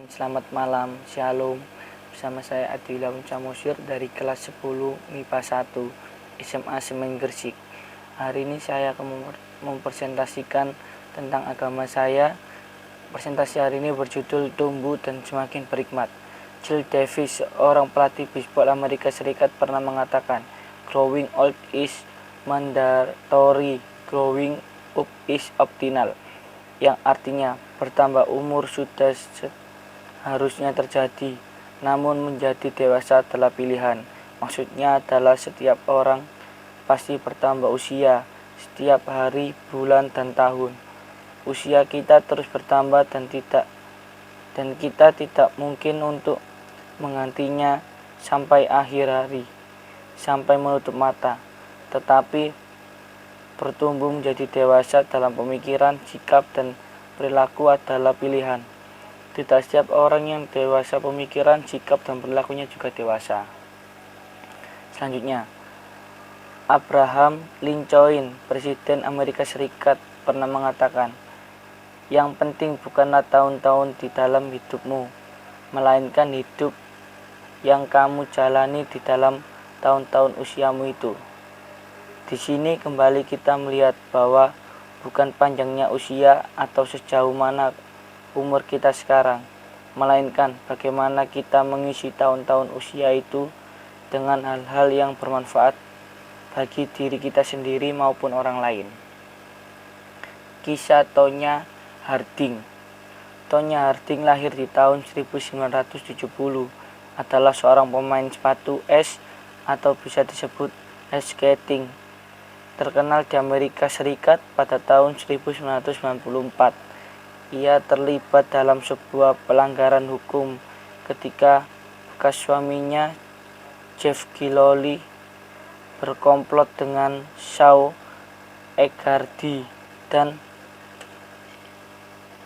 Selamat malam, Shalom. Bersama saya Adila Muncamosir dari kelas 10 MIPA 1 SMA Semen Gresik. Hari ini saya akan mempresentasikan tentang agama saya. Presentasi hari ini berjudul Tumbuh dan Semakin Berhikmat. Jill Davis, seorang pelatih bisbol Amerika Serikat, pernah mengatakan, "Growing old is mandatory, growing up is optional," yang artinya bertambah umur sudah harusnya terjadi, namun menjadi dewasa adalah pilihan. Maksudnya adalah setiap orang pasti bertambah usia, setiap hari, bulan, dan tahun. Usia kita terus bertambah dan kita tidak mungkin untuk menggantinya sampai akhir hari, sampai menutup mata. Tetapi bertumbuh menjadi dewasa dalam pemikiran, sikap, dan perilaku adalah pilihan. Tidak setiap orang yang dewasa pemikiran, sikap, dan perilakunya juga dewasa. Selanjutnya, Abraham Lincoln, Presiden Amerika Serikat, pernah mengatakan, "Yang penting bukanlah tahun-tahun di dalam hidupmu, melainkan hidup yang kamu jalani di dalam tahun-tahun usiamu itu." Di sini kembali kita melihat bahwa bukan panjangnya usia atau sejauh mana umur kita sekarang, melainkan bagaimana kita mengisi tahun-tahun usia itu dengan hal-hal yang bermanfaat bagi diri kita sendiri maupun orang lain. Kisah Tonya Harding. Tonya Harding lahir di tahun 1970, adalah seorang pemain sepatu es atau bisa disebut ice skating terkenal di Amerika Serikat pada tahun 1994. Ia terlibat dalam sebuah pelanggaran hukum ketika bekas suaminya, Jeff Gillooly, berkomplot dengan Shaw Egardy dan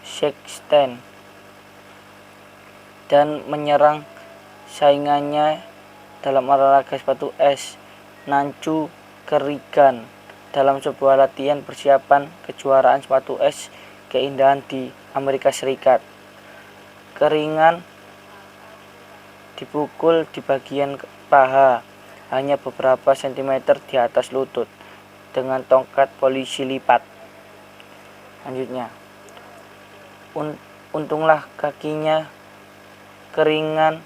Sexton dan menyerang saingannya dalam olahraga sepatu es, Nancy Kerrigan, dalam sebuah latihan persiapan kejuaraan sepatu es keindahan di Amerika Serikat. Keringan dipukul di bagian paha, hanya beberapa sentimeter di atas lutut, dengan tongkat polisi lipat. Selanjutnya, untunglah kakinya keringan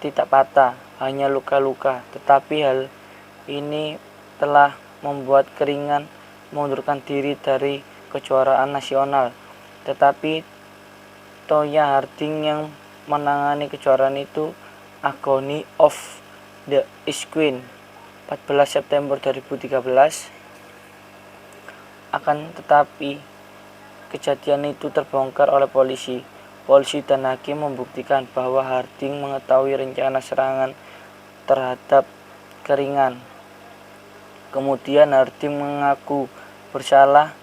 tidak patah, hanya luka-luka. Tetapi hal ini telah membuat keringan mengundurkan diri dari kejuaraan nasional. Tetapi Tonya Harding yang menangani kejuaraan itu, Agony of the Ice Queen, 14 September 2013. Akan tetapi kejadian itu terbongkar oleh polisi. Polisi dan hakim membuktikan bahwa Harding mengetahui rencana serangan terhadap keringan. Kemudian Harding mengaku bersalah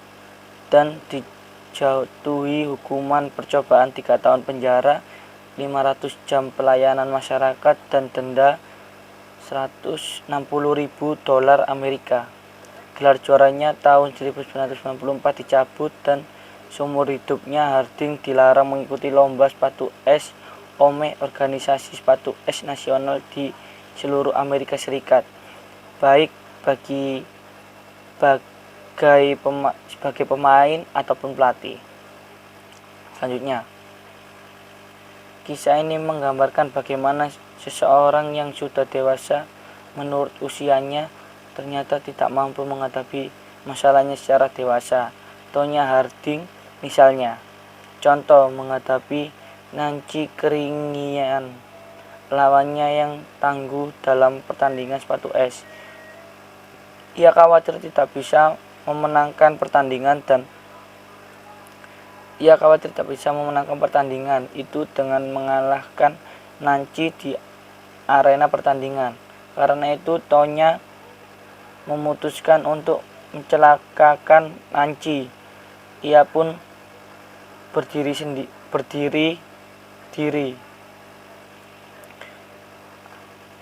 dan dijatuhi hukuman percobaan 3 tahun penjara, 500 jam pelayanan masyarakat, dan denda $160.000 Amerika. Gelar juaranya tahun 1994 dicabut dan seumur hidupnya Harding dilarang mengikuti lomba sepatu es OME, organisasi sepatu es nasional di seluruh Amerika Serikat, baik sebagai pemain ataupun pelatih. Selanjutnya, kisah ini menggambarkan bagaimana seseorang yang sudah dewasa menurut usianya ternyata tidak mampu menghadapi masalahnya secara dewasa. Tonya Harding misalnya, contoh menghadapi Nancy Kerrigan, lawannya yang tangguh dalam pertandingan sepatu es. Ia khawatir tidak bisa memenangkan pertandingan itu dengan mengalahkan Nancy di arena pertandingan. Karena itu Tonya memutuskan untuk mencelakakan Nancy. Ia pun berdiri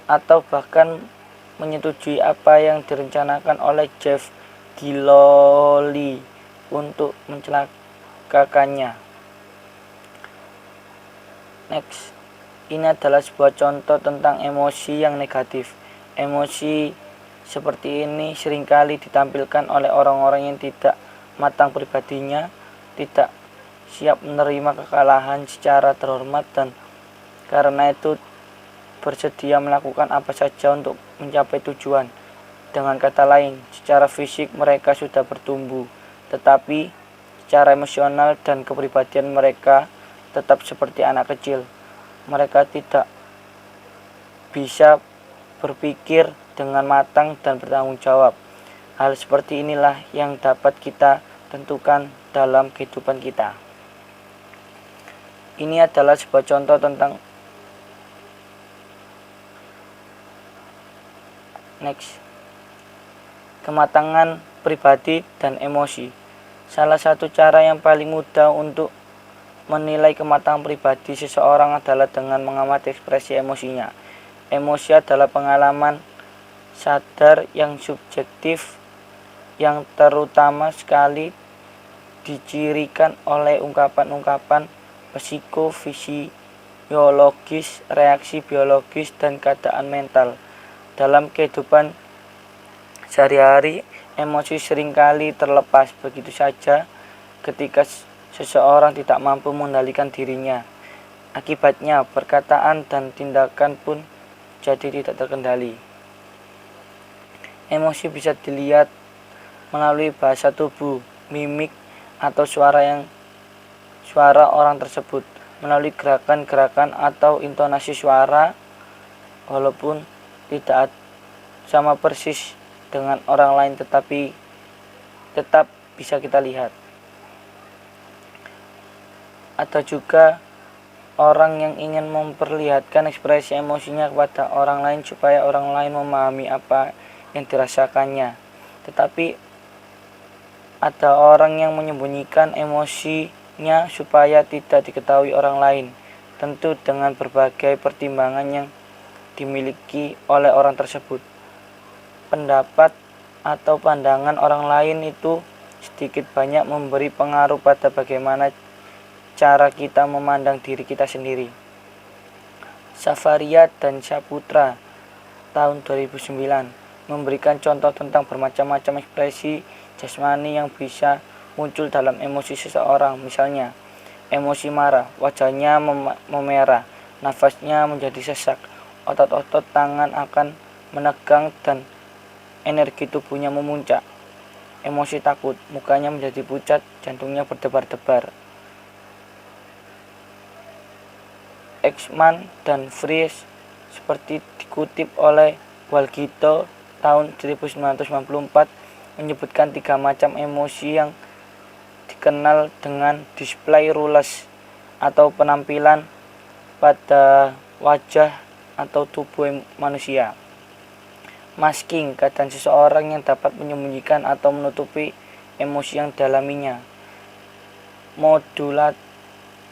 atau bahkan menyetujui apa yang direncanakan oleh Jeff Gillooly untuk mencelakakannya. Next, ini adalah sebuah contoh tentang emosi yang negatif. Emosi seperti ini seringkali ditampilkan oleh orang-orang yang tidak matang pribadinya, tidak siap menerima kekalahan secara terhormat, dan karena itu bersedia melakukan apa saja untuk mencapai tujuan. Dengan kata lain, secara fisik mereka sudah bertumbuh, tetapi secara emosional dan kepribadian mereka tetap seperti anak kecil. Mereka tidak bisa berpikir dengan matang dan bertanggung jawab. Hal seperti inilah yang dapat kita tentukan dalam kehidupan kita. Ini adalah sebuah contoh tentang kematangan pribadi dan emosi. Salah satu cara yang paling mudah untuk menilai kematangan pribadi seseorang adalah dengan mengamati ekspresi emosinya. Emosi adalah pengalaman sadar yang subjektif yang terutama sekali dicirikan oleh ungkapan-ungkapan psikofisiologis, reaksi biologis, dan keadaan mental. Dalam kehidupan sehari-hari, emosi seringkali terlepas begitu saja ketika seseorang tidak mampu mengendalikan dirinya. Akibatnya, perkataan dan tindakan pun jadi tidak terkendali. Emosi bisa dilihat melalui bahasa tubuh, mimik, atau suara orang tersebut, melalui gerakan-gerakan atau intonasi suara, walaupun tidak sama persis dengan orang lain, tetapi tetap bisa kita lihat. Atau juga orang yang ingin memperlihatkan ekspresi emosinya kepada orang lain supaya orang lain memahami apa yang dirasakannya. Tetapi ada orang yang menyembunyikan emosinya supaya tidak diketahui orang lain, tentu dengan berbagai pertimbangan yang dimiliki oleh orang tersebut. Pendapat atau pandangan orang lain itu sedikit banyak memberi pengaruh pada bagaimana cara kita memandang diri kita sendiri. Safaria dan Saputra tahun 2009 memberikan contoh tentang bermacam-macam ekspresi jasmani yang bisa muncul dalam emosi seseorang. Misalnya, emosi marah, wajahnya memerah, nafasnya menjadi sesak, otot-otot tangan akan menegang dan energi tubuhnya memuncak. Emosi takut, mukanya menjadi pucat, jantungnya berdebar-debar. Ekman dan Fries seperti dikutip oleh Walgito tahun 1994 menyebutkan 3 macam emosi yang dikenal dengan display rules atau penampilan pada wajah atau tubuh manusia. Masking, keadaan seseorang yang dapat menyembunyikan atau menutupi emosi yang dialaminya.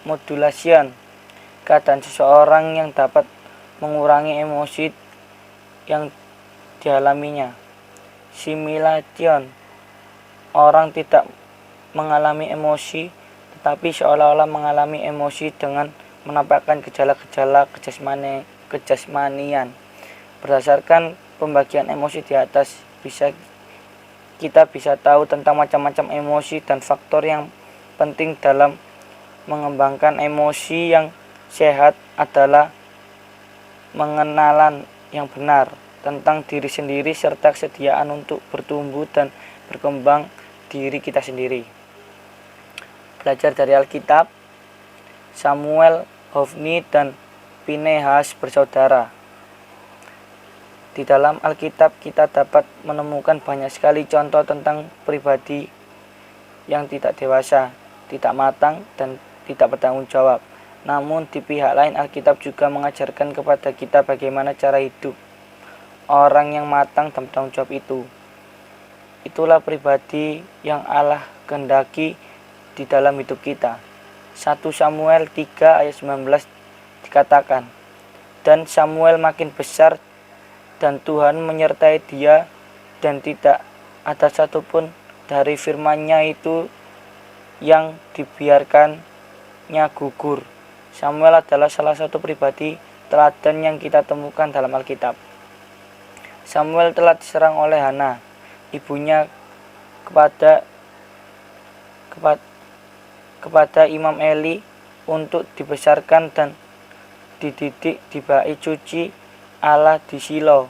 Modulation, keadaan seseorang yang dapat mengurangi emosi yang dialaminya. Simulation, orang tidak mengalami emosi tetapi seolah-olah mengalami emosi dengan menampakkan gejala-gejala kejasmanian. Berdasarkan pembagian emosi di atas, kita bisa tahu tentang macam-macam emosi dan faktor yang penting dalam mengembangkan emosi yang sehat adalah mengenalan yang benar tentang diri sendiri serta kesediaan untuk bertumbuh dan berkembang diri kita sendiri. Belajar dari Alkitab, Samuel, Hofni, dan Pinehas bersaudara. Di dalam Alkitab kita dapat menemukan banyak sekali contoh tentang pribadi yang tidak dewasa, tidak matang, dan tidak bertanggung jawab. Namun di pihak lain Alkitab juga mengajarkan kepada kita bagaimana cara hidup orang yang matang dan bertanggung jawab itu. Itulah pribadi yang Allah kehendaki di dalam hidup kita. 1 Samuel 3 ayat 19 dikatakan, "Dan Samuel makin besar dan Tuhan menyertai dia, dan tidak ada satupun dari firman-Nya itu yang dibiarkannya gugur, Samuel adalah salah satu pribadi teladan yang kita temukan dalam Alkitab. Samuel telah diserang oleh Hana, ibunya kepada Imam Eli untuk dibesarkan dan dididik di bait suci Allah di Shilo.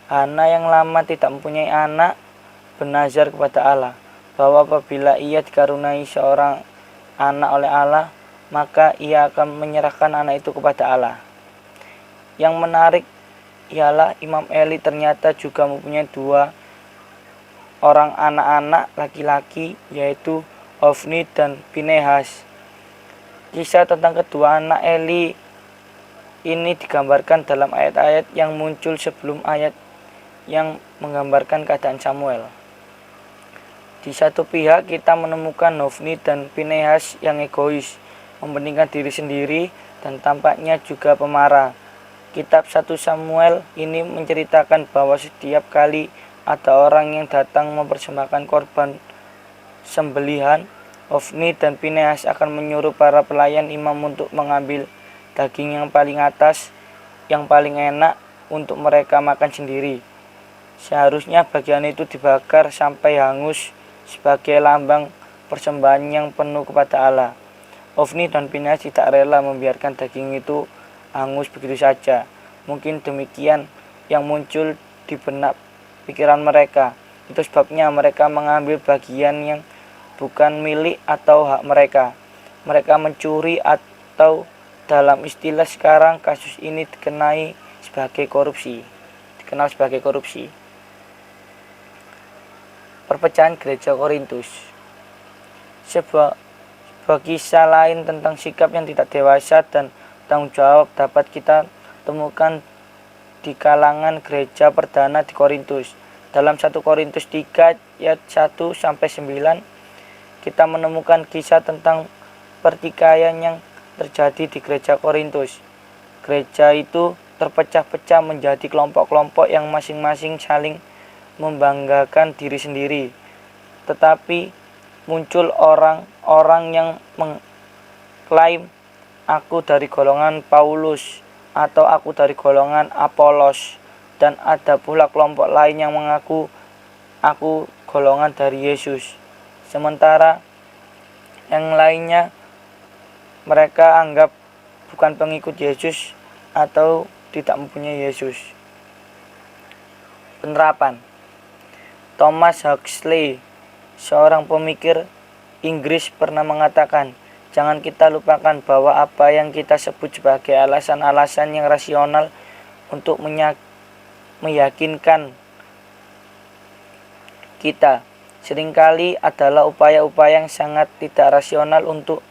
Hana yang lama tidak mempunyai anak bernazar kepada Allah bahwa apabila ia dikaruniai seorang anak oleh Allah, maka ia akan menyerahkan anak itu kepada Allah. Yang menarik ialah Imam Eli ternyata juga mempunyai 2 orang anak-anak laki-laki, yaitu Hofni dan Pinehas. Kisah tentang kedua anak Eli ini digambarkan dalam ayat-ayat yang muncul sebelum ayat yang menggambarkan keadaan Samuel. Di satu pihak kita menemukan Hofni dan Pinehas yang egois, mementingkan diri sendiri dan tampaknya juga pemarah. Kitab 1 Samuel ini menceritakan bahwa setiap kali ada orang yang datang mempersembahkan korban sembelihan, Hofni dan Pinehas akan menyuruh para pelayan imam untuk mengambil daging yang paling atas, yang paling enak untuk mereka makan sendiri. Seharusnya bagian itu dibakar sampai hangus sebagai lambang persembahan yang penuh kepada Allah. Hofni dan Pinehas tidak rela membiarkan daging itu hangus begitu saja. Mungkin demikian yang muncul di benak pikiran mereka. Itu sebabnya mereka mengambil bagian yang bukan milik atau hak mereka. Mereka mencuri atau dalam istilah sekarang kasus ini dikenal sebagai korupsi. Perpecahan gereja Korintus. Sebuah kisah lain tentang sikap yang tidak dewasa dan tanggung jawab dapat kita temukan di kalangan gereja perdana di Korintus. Dalam 1 Korintus 3 ayat 1-9 kita menemukan kisah tentang pertikaian yang terjadi di gereja Korintus. Gereja itu terpecah-pecah menjadi kelompok-kelompok yang masing-masing saling membanggakan diri sendiri. Tetapi muncul orang-orang yang mengklaim, aku dari golongan Paulus atau aku dari golongan Apolos, dan ada pula kelompok lain yang mengaku aku golongan dari Yesus. Sementara yang lainnya mereka anggap bukan pengikut Yesus atau tidak mempunyai Yesus. Penerapan. Thomas Huxley, seorang pemikir Inggris, pernah mengatakan, jangan kita lupakan bahwa apa yang kita sebut sebagai alasan-alasan yang rasional untuk meyakinkan kita seringkali adalah upaya-upaya yang sangat tidak rasional untuk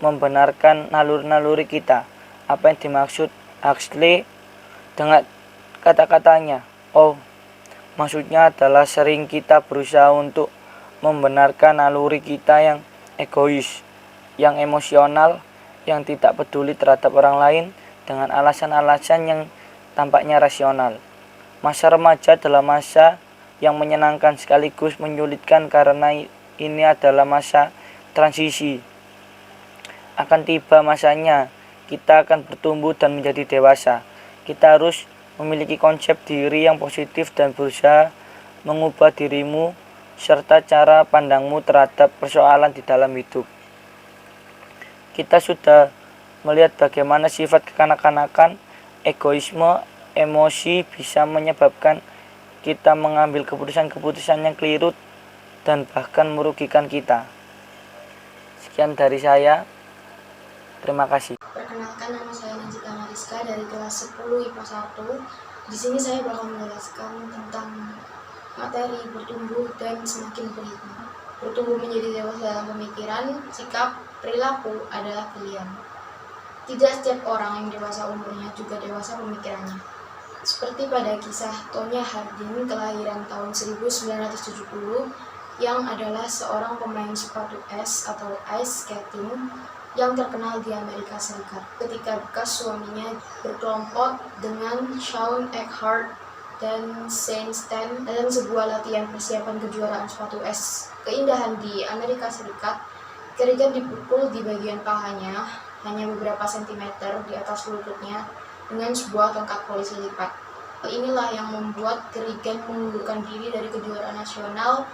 membenarkan naluri-naluri kita. Apa yang dimaksud Huxley dengan kata-katanya? Maksudnya adalah sering kita berusaha untuk membenarkan naluri kita yang egois, yang emosional, yang tidak peduli terhadap orang lain dengan alasan-alasan yang tampaknya rasional. Masa remaja adalah masa yang menyenangkan sekaligus menyulitkan karena ini adalah masa transisi. Akan tiba masanya kita akan bertumbuh dan menjadi dewasa. Kita harus memiliki konsep diri yang positif dan berusaha mengubah dirimu serta cara pandangmu terhadap persoalan di dalam hidup. Kita sudah melihat bagaimana sifat kekanak-kanakan, egoisme, emosi bisa menyebabkan kita mengambil keputusan-keputusan yang keliru dan bahkan merugikan kita. Sekian dari saya. Terima kasih. Perkenalkan, nama saya Najita Mariska dari kelas 10 IPA 1. Di sini saya bakal menjelaskan tentang materi bertumbuh dan semakin berhikmat. Bertumbuh menjadi dewasa dalam pemikiran, sikap, perilaku adalah pilihan. Tidak setiap orang yang dewasa umurnya juga dewasa pemikirannya. Seperti pada kisah Tonya Harding kelahiran tahun 1970 yang adalah seorang pemain sepatu es atau ice skating yang terkenal di Amerika Serikat. Ketika bekas suaminya berkelompok dengan Shawn Eckhart dan Shane Stan dalam sebuah latihan persiapan kejuaraan sepatu es keindahan di Amerika Serikat, keringat dipukul di bagian pahanya hanya beberapa sentimeter di atas lututnya dengan sebuah tongkat polisi lipat. Inilah yang membuat Kerrigan mengundurkan diri dari kejuaraan nasional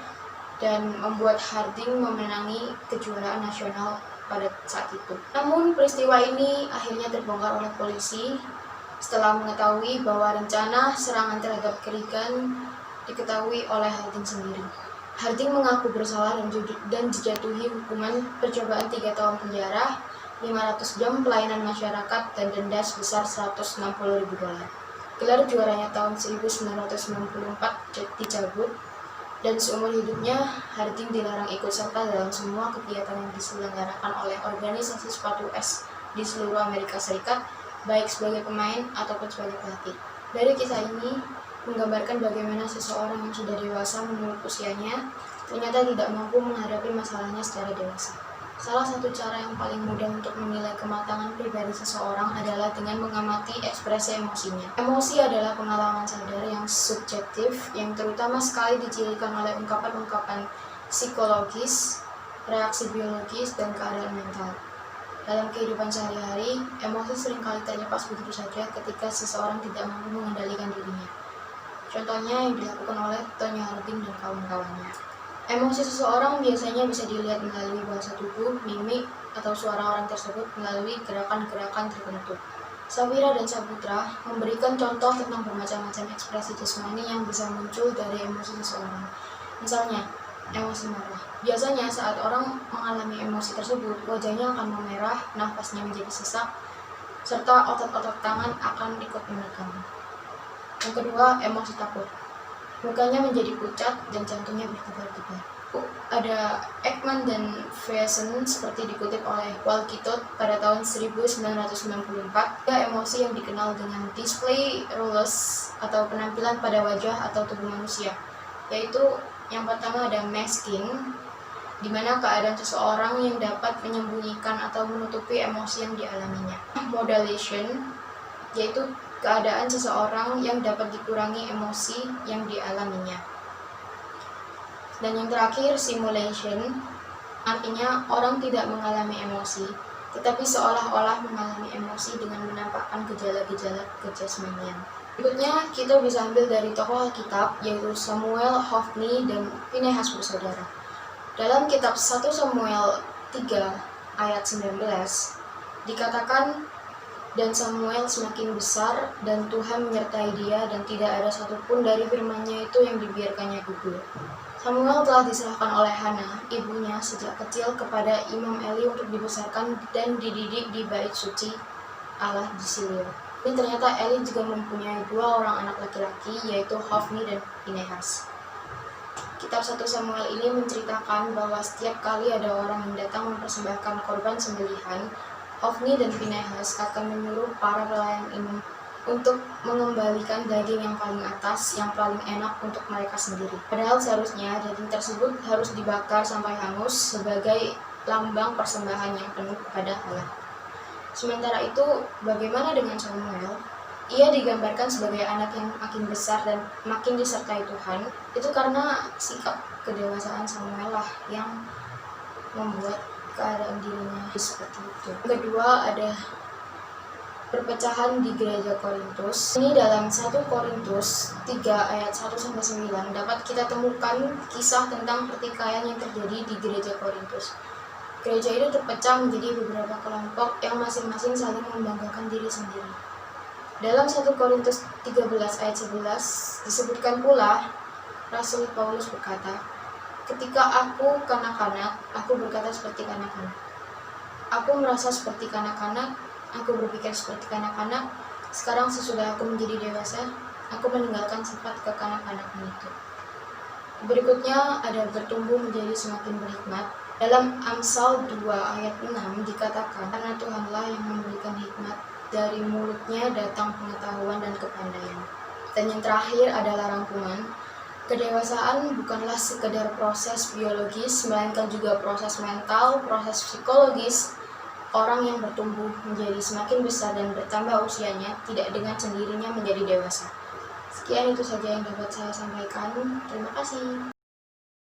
dan membuat Harding memenangi kejuaraan nasional pada saat itu. Namun peristiwa ini akhirnya terbongkar oleh polisi setelah mengetahui bahwa rencana serangan terhadap Kerrigan diketahui oleh Harding sendiri. Harding mengaku bersalah dan dijatuhi hukuman percobaan 3 tahun penjara, 500 jam pelayanan masyarakat, dan denda sebesar $160.000. Gelar juaranya tahun 1994 dicabut, dan seumur hidupnya Harding dilarang ikut serta dalam semua kegiatan yang diselenggarakan oleh organisasi sepatu es di seluruh Amerika Serikat, baik sebagai pemain ataupun sebagai pelatih. Dari kisah ini menggambarkan bagaimana seseorang yang sudah dewasa menurut usianya ternyata tidak mampu menghadapi masalahnya secara dewasa. Salah satu cara yang paling mudah untuk menilai kematangan pribadi seseorang adalah dengan mengamati ekspresi emosinya. Emosi adalah pengalaman sadar yang subjektif yang terutama sekali dicirikan oleh ungkapan-ungkapan psikologis, reaksi biologis, dan keadaan mental. Dalam kehidupan sehari-hari, emosi seringkali terlepas begitu saja ketika seseorang tidak mampu mengendalikan dirinya. Contohnya yang dilakukan oleh Tonya Harding dan kawan-kawannya. Emosi seseorang biasanya bisa dilihat melalui bahasa tubuh, mimik, atau suara orang tersebut melalui gerakan-gerakan tertentu. Safira dan Saputra memberikan contoh tentang bermacam-macam ekspresi jasmani yang bisa muncul dari emosi seseorang. Misalnya, emosi marah. Biasanya saat orang mengalami emosi tersebut, wajahnya akan memerah, nafasnya menjadi sesak, serta otot-otot tangan akan ikut menekan. Yang kedua, emosi takut. Mukanya menjadi pucat dan jantungnya berdebar-debar. Ada Ekman dan Friesen seperti dikutip oleh Walkitot pada tahun 1994. Ada emosi yang dikenal dengan display roles atau penampilan pada wajah atau tubuh manusia, yaitu yang pertama ada masking, di mana keadaan seseorang yang dapat menyembunyikan atau menutupi emosi yang dialaminya. Modulation, yaitu keadaan seseorang yang dapat dikurangi emosi yang dialaminya. Dan yang terakhir, simulation, artinya orang tidak mengalami emosi, tetapi seolah-olah mengalami emosi dengan menampakkan gejala-gejala kejasmanian. Berikutnya, kita bisa ambil dari tokoh Alkitab, yaitu Samuel, Hofni, dan Finehas bersaudara. Dalam kitab 1 Samuel 3 ayat 19, dikatakan, dan Samuel semakin besar, dan Tuhan menyertai dia, dan tidak ada satupun dari firman-Nya itu yang dibiarkannya gugur. Samuel telah diserahkan oleh Hana, ibunya, sejak kecil kepada Imam Eli untuk dibesarkan dan dididik di bait suci Allah di Silo. Ini ternyata Eli juga mempunyai 2 orang anak laki-laki, yaitu Hofni dan Finehas. Kitab 1 Samuel ini menceritakan bahwa setiap kali ada orang yang datang mempersembahkan korban sembelihan, Hofni dan Finehas akan menyuruh para pelayan imam untuk mengembalikan daging yang paling atas, yang paling enak untuk mereka sendiri. Padahal seharusnya daging tersebut harus dibakar sampai hangus sebagai lambang persembahan yang penuh kepada Allah. Sementara itu, bagaimana dengan Samuel? Ia digambarkan sebagai anak yang makin besar dan makin disertai Tuhan. Itu karena sikap kedewasaan Samuel lah yang membuat keadaan dirinya seperti itu. Kedua, ada perpecahan di gereja Korintus. Ini dalam 1 Korintus 3 ayat 1-9 dapat kita temukan kisah tentang pertikaian yang terjadi di gereja Korintus. Gereja itu terpecah menjadi beberapa kelompok yang masing-masing saling membanggakan diri sendiri. Dalam 1 Korintus 13 ayat 11 disebutkan pula, Rasul Paulus berkata, ketika aku kanak-kanak, aku berkata seperti kanak-kanak. Aku merasa seperti kanak-kanak, aku berpikir seperti kanak-kanak. Sekarang sesudah aku menjadi dewasa, aku meninggalkan sifat kekanak-kanakan itu. Berikutnya ada bertumbuh menjadi semakin berhikmat. Dalam Amsal 2 ayat 6 dikatakan, karena Tuhanlah yang memberikan hikmat, dari mulutnya datang pengetahuan dan kepandaian. Dan yang terakhir adalah rangkuman. Kedewasaan bukanlah sekedar proses biologis, melainkan juga proses mental, proses psikologis. Orang yang bertumbuh menjadi semakin besar dan bertambah usianya tidak dengan sendirinya menjadi dewasa. Sekian itu saja yang dapat saya sampaikan. Terima kasih.